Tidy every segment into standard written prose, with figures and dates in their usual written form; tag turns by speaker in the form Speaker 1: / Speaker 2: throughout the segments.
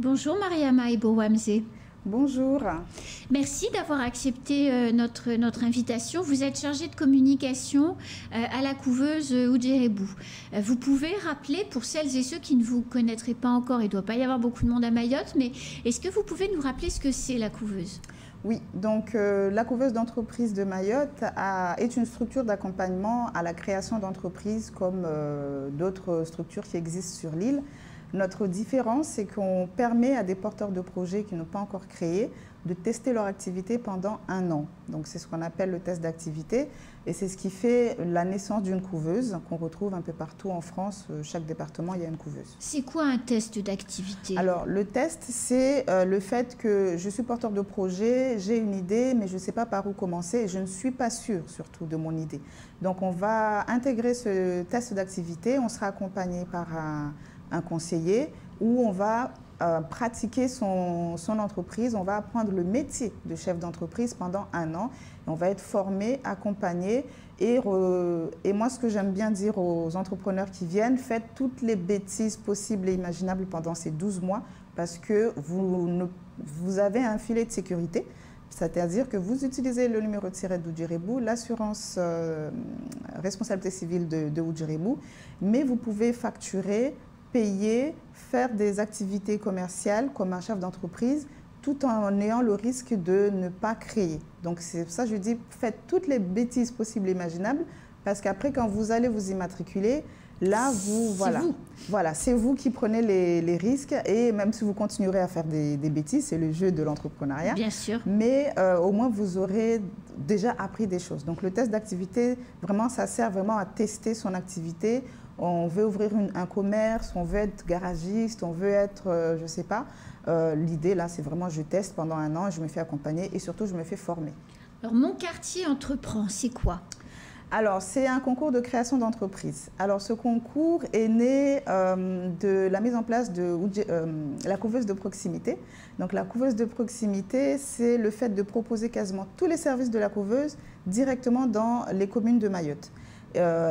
Speaker 1: Bonjour Mariama Ebowamze.
Speaker 2: Bonjour.
Speaker 1: Merci d'avoir accepté notre invitation. Vous êtes chargée de communication à la couveuse Oudjerébou. Vous pouvez rappeler, pour celles et ceux qui ne vous connaîtraient pas encore, il ne doit pas y avoir beaucoup de monde à Mayotte, mais est-ce que vous pouvez nous rappeler ce que c'est la couveuse?
Speaker 2: Oui, donc la couveuse d'entreprise de Mayotte est une structure d'accompagnement à la création d'entreprises comme d'autres structures qui existent sur l'île. Notre différence, c'est qu'on permet à des porteurs de projets qui n'ont pas encore créé de tester leur activité pendant 1 an. Donc c'est ce qu'on appelle le test d'activité et c'est ce qui fait la naissance d'une couveuse qu'on retrouve un peu partout en France. Chaque département, il y a une couveuse.
Speaker 1: C'est quoi un test d'activité?
Speaker 2: Alors le test, c'est le fait que je suis porteur de projet, j'ai une idée, mais je ne sais pas par où commencer et je ne suis pas sûre surtout de mon idée. Donc on va intégrer ce test d'activité, on sera accompagné par un conseiller où on va pratiquer son entreprise, on va apprendre le métier de chef d'entreprise pendant 1 an. Et on va être formé, accompagné et moi ce que j'aime bien dire aux entrepreneurs qui viennent, faites toutes les bêtises possibles et imaginables pendant ces 12 mois parce que vous avez un filet de sécurité. C'est-à-dire que vous utilisez le numéro de SIRET d'Oudjerébou, l'assurance responsabilité civile de Oudjerébou, mais vous pouvez facturer, payer, faire des activités commerciales comme un chef d'entreprise tout en ayant le risque de ne pas créer. Donc c'est pour ça que je dis faites toutes les bêtises possibles et imaginables parce qu'après quand vous allez vous immatriculer, là c'est vous qui prenez les risques et même si vous continuerez à faire des bêtises, c'est le jeu de l'entrepreneuriat.
Speaker 1: Bien sûr.
Speaker 2: Mais au moins vous aurez déjà appris des choses. Donc le test d'activité, vraiment ça sert vraiment à tester son activité. On veut ouvrir un commerce, on veut être garagiste, on veut être, je ne sais pas. L'idée là, c'est vraiment je teste pendant 1 an, je me fais accompagner et surtout je me fais former.
Speaker 1: Alors Mon Quartier Entreprend, c'est quoi?
Speaker 2: Alors, c'est un concours de création d'entreprise. Alors, ce concours est né de la mise en place de la couveuse de proximité. Donc, la couveuse de proximité, c'est le fait de proposer quasiment tous les services de la couveuse directement dans les communes de Mayotte.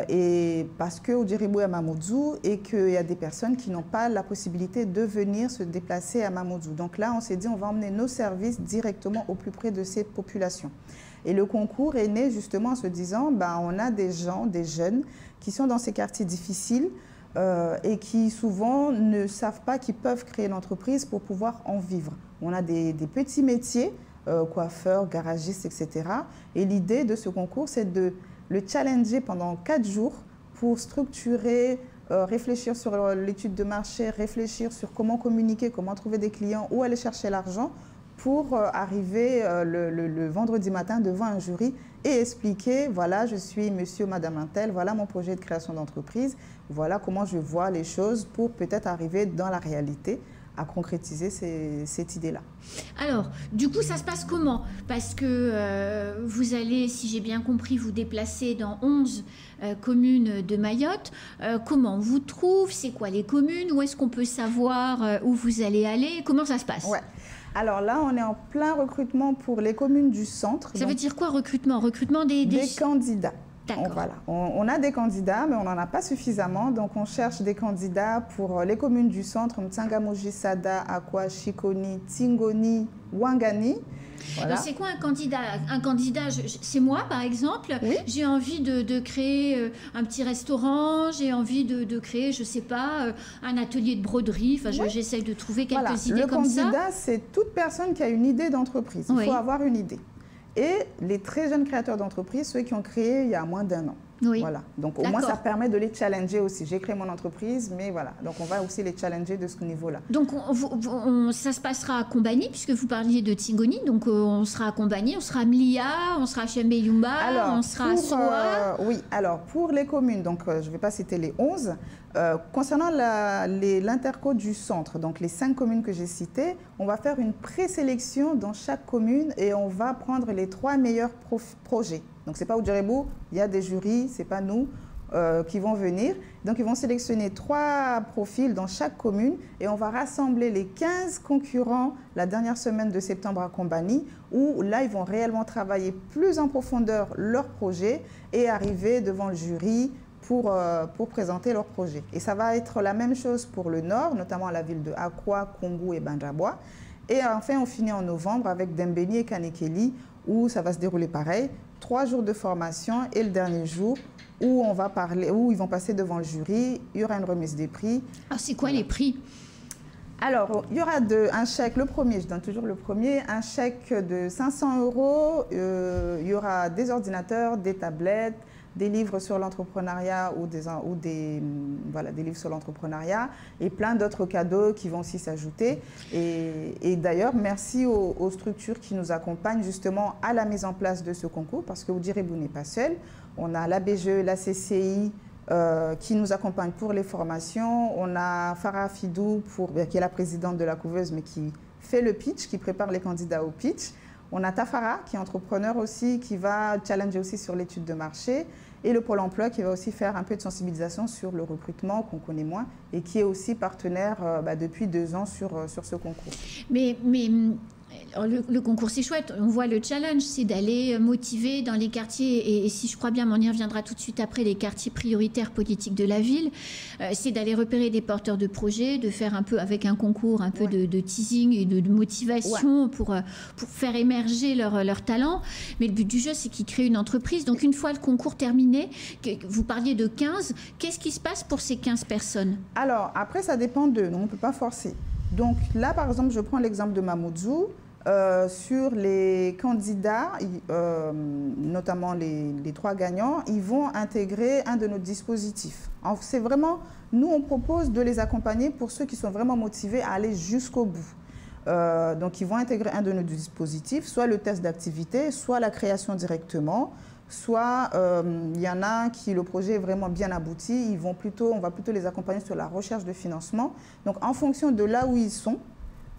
Speaker 2: Et parce que Oudjerébou est à Mamoudzou et qu'il y a des personnes qui n'ont pas la possibilité de venir se déplacer à Mamoudzou. Donc là, on s'est dit, on va emmener nos services directement au plus près de ces populations. Et le concours est né justement en se disant, on a des gens, des jeunes qui sont dans ces quartiers difficiles et qui souvent ne savent pas qu'ils peuvent créer une entreprise pour pouvoir en vivre. On a des petits métiers, coiffeurs, garagistes, etc. Et l'idée de ce concours, c'est de le challenger pendant 4 jours pour structurer, réfléchir sur l'étude de marché, réfléchir sur comment communiquer, comment trouver des clients, où aller chercher l'argent pour arriver le vendredi matin devant un jury et expliquer, voilà, je suis monsieur, madame Intel, voilà mon projet de création d'entreprise, voilà comment je vois les choses pour peut-être arriver dans la réalité à concrétiser cette idée-là.
Speaker 1: Alors, du coup, ça se passe comment? Parce que vous allez, si j'ai bien compris, vous déplacer dans 11 communes de Mayotte. Comment on vous trouve? C'est quoi les communes? Où est-ce qu'on peut savoir où vous allez aller? Comment ça se passe?
Speaker 2: Ouais. Alors là, on est en plein recrutement pour les communes du centre.
Speaker 1: Ça veut dire quoi, recrutement? Recrutement des
Speaker 2: candidats.
Speaker 1: D'accord.
Speaker 2: On a des candidats, mais on n'en a pas suffisamment. Donc, on cherche des candidats pour les communes du centre, Mtsangamouji, Sada, Akwa, Chikoni, Tingoni, Ouangani.
Speaker 1: Voilà. C'est quoi un candidat? Un candidat, c'est moi, par exemple.
Speaker 2: Oui.
Speaker 1: J'ai envie de créer un petit restaurant, j'ai envie de créer, je ne sais pas, un atelier de broderie. Enfin, oui. J'essaye de trouver quelques idées comme ça.
Speaker 2: Le candidat, c'est toute personne qui a une idée d'entreprise. Il faut avoir une idée. Et les très jeunes créateurs d'entreprise, ceux qui ont créé il y a moins d'1 an.
Speaker 1: Oui.
Speaker 2: Voilà. Donc au moins ça permet de les challenger aussi. J'ai créé mon entreprise, mais voilà. Donc on va aussi les challenger de ce niveau-là.
Speaker 1: Donc ça se passera à Combani, puisque vous parliez de Tingoni. Donc on sera à Combani, on sera à Mlia, on sera à Chembeyumba, on sera à Soa.
Speaker 2: Oui, alors pour les communes, donc je ne vais pas citer les 11. Concernant l'interco du centre, donc les 5 communes que j'ai citées, on va faire une présélection dans chaque commune et on va prendre les 3 meilleurs projets. Donc ce n'est pas Oudjerébou, il y a des jurys, ce n'est pas nous qui vont venir. Donc ils vont sélectionner 3 profils dans chaque commune et on va rassembler les 15 concurrents la dernière semaine de septembre à Combani où là ils vont réellement travailler plus en profondeur leur projet et arriver devant le jury pour présenter leur projet. Et ça va être la même chose pour le nord, notamment la ville de Akwa, Kongou et Bandabwa. Et enfin, on finit en novembre avec Dembéni et Kanekeli, où ça va se dérouler pareil. 3 jours de formation et le dernier jour où ils vont passer devant le jury. Il y aura une remise des prix.
Speaker 1: Ah, c'est quoi les prix?
Speaker 2: Alors, il y aura un chèque, le premier, je donne toujours le premier, un chèque de 500 €. Il y aura des ordinateurs, des tablettes, des livres sur l'entrepreneuriat ou des livres sur l'entrepreneuriat et plein d'autres cadeaux qui vont aussi s'ajouter. Et d'ailleurs, merci aux structures qui nous accompagnent justement à la mise en place de ce concours, parce que Oudirebou n'est pas seul. On a la BGE, la CCI, qui nous accompagne pour les formations. On a Farah Fidou, qui est la présidente de la couveuse, mais qui fait le pitch, qui prépare les candidats au pitch. On a Tafara, qui est entrepreneur aussi, qui va challenger aussi sur l'étude de marché. Et le Pôle emploi, qui va aussi faire un peu de sensibilisation sur le recrutement, qu'on connaît moins, et qui est aussi partenaire depuis 2 ans sur ce concours.
Speaker 1: Mais le concours, c'est chouette. On voit le challenge, c'est d'aller motiver dans les quartiers, et si je crois bien, mais on y reviendra tout de suite après, les quartiers prioritaires politiques de la ville. C'est d'aller repérer des porteurs de projets, de faire un peu, avec un concours, un peu de teasing et de motivation pour faire émerger leur talent. Mais le but du jeu, c'est qu'ils créent une entreprise. Donc, une fois le concours terminé, vous parliez de 15, qu'est-ce qui se passe pour ces 15 personnes?
Speaker 2: Alors, après, ça dépend d'eux. On ne peut pas forcer. Donc là, par exemple, je prends l'exemple de Mamoudzou. Sur les candidats, notamment les 3 gagnants, ils vont intégrer un de nos dispositifs. C'est vraiment, nous, on propose de les accompagner pour ceux qui sont vraiment motivés à aller jusqu'au bout. Donc, ils vont intégrer un de nos dispositifs, soit le test d'activité, soit la création directement, soit il y en a qui, le projet est vraiment bien abouti, on va plutôt les accompagner sur la recherche de financement. Donc, en fonction de là où ils sont,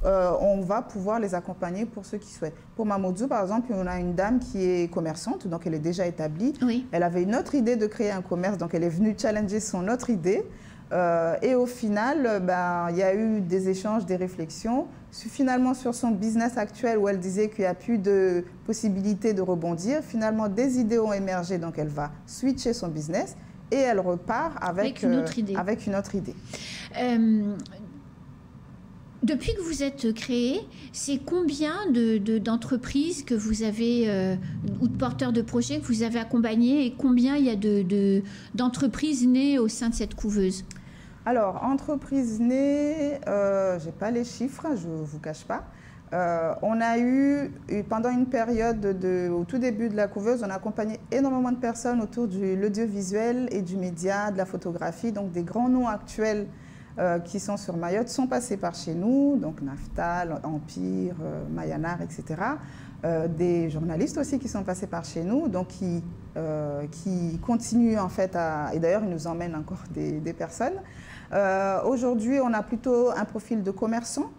Speaker 2: on va pouvoir les accompagner pour ceux qui souhaitent. Pour Mamoudzou, par exemple, on a une dame qui est commerçante, donc elle est déjà établie.
Speaker 1: Oui.
Speaker 2: Elle avait une autre idée de créer un commerce, donc elle est venue challenger son autre idée. Et au final, il y a eu des échanges, des réflexions. Finalement, sur son business actuel, où elle disait qu'il n'y a plus de possibilité de rebondir, finalement, des idées ont émergé, donc elle va switcher son business et elle repart avec une autre idée.
Speaker 1: Depuis que vous êtes créé, c'est combien d'entreprises que vous avez, ou de porteurs de projets que vous avez accompagnés, et combien il y a d'entreprises nées au sein de cette couveuse?
Speaker 2: Alors, entreprises nées, je n'ai pas les chiffres, je ne vous cache pas. On a eu, pendant une période, au tout début de la couveuse, on a accompagné énormément de personnes autour de l'audiovisuel et du média, de la photographie, donc des grands noms actuels qui sont sur Mayotte sont passés par chez nous, donc Naftal, Empire, Mayanar, etc. Des journalistes aussi qui sont passés par chez nous, donc qui continuent en fait et d'ailleurs ils nous emmènent encore des personnes. Aujourd'hui, on a plutôt un profil de commerçant.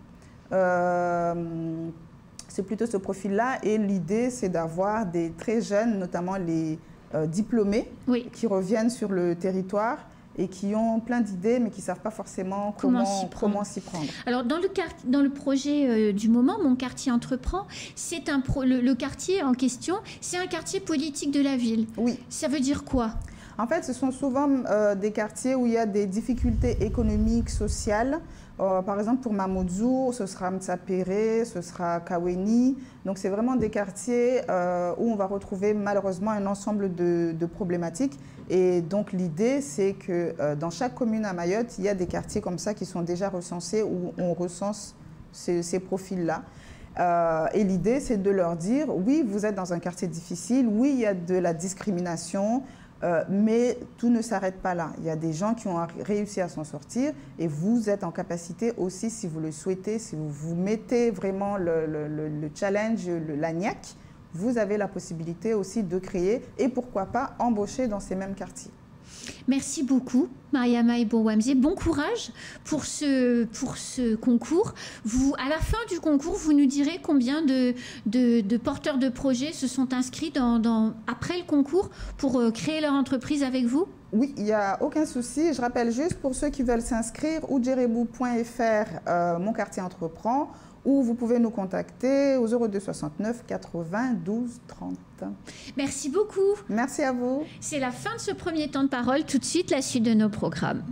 Speaker 2: C'est plutôt ce profil-là, et l'idée c'est d'avoir des très jeunes, notamment les diplômés, qui reviennent sur le territoire et qui ont plein d'idées, mais qui ne savent pas forcément comment s'y prendre.
Speaker 1: Alors, dans le projet du moment, Mon quartier entreprend, c'est le quartier en question, c'est un quartier politique de la ville. Oui. Ça veut dire quoi?
Speaker 2: En fait, ce sont souvent des quartiers où il y a des difficultés économiques, sociales. Par exemple, pour Mamoudzou, ce sera Mtsapéré, ce sera Kaweni. Donc, c'est vraiment des quartiers où on va retrouver malheureusement un ensemble de problématiques. Et donc, l'idée, c'est que dans chaque commune à Mayotte, il y a des quartiers comme ça qui sont déjà recensés, où on recense ces profils-là. Et l'idée, c'est de leur dire, oui, vous êtes dans un quartier difficile, oui, il y a de la discrimination, mais tout ne s'arrête pas là. Il y a des gens qui ont réussi à s'en sortir, et vous êtes en capacité aussi, si vous le souhaitez, si vous vous mettez vraiment le challenge, la niaque, vous avez la possibilité aussi de créer et pourquoi pas embaucher dans ces mêmes quartiers.
Speaker 1: Merci beaucoup, Mariama Ibouamzie. Bon courage pour ce concours. À la fin du concours, vous nous direz combien de porteurs de projets se sont inscrits après le concours pour créer leur entreprise avec vous?
Speaker 2: Oui, il n'y a aucun souci. Je rappelle juste pour ceux qui veulent s'inscrire, oudirebou.fr, Mon quartier entreprend, ou vous pouvez nous contacter au 02 69 80 12 30.
Speaker 1: Merci beaucoup.
Speaker 2: Merci à vous.
Speaker 1: C'est la fin de ce premier temps de parole. Tout de suite, la suite de nos programmes.